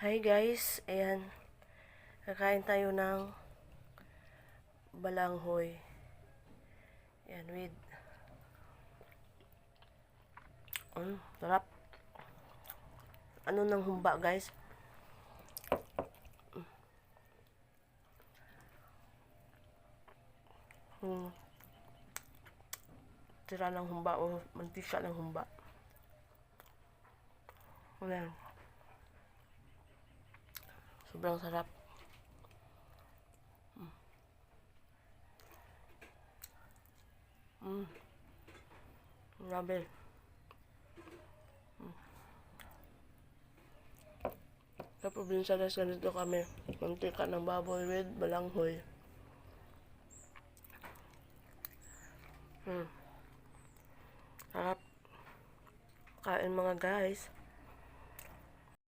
Hi guys, ayan. Kakain tayo ng balanghoy. Ayan, with sarap. Ano ng humba guys? Tira ng humba o mantika ng humba. Ayan. Sobrang sarap. Grabe. Sa probinsya guys, ganito kami. Mantika ng baboy with balanghoy. Sarap. Kain mga guys.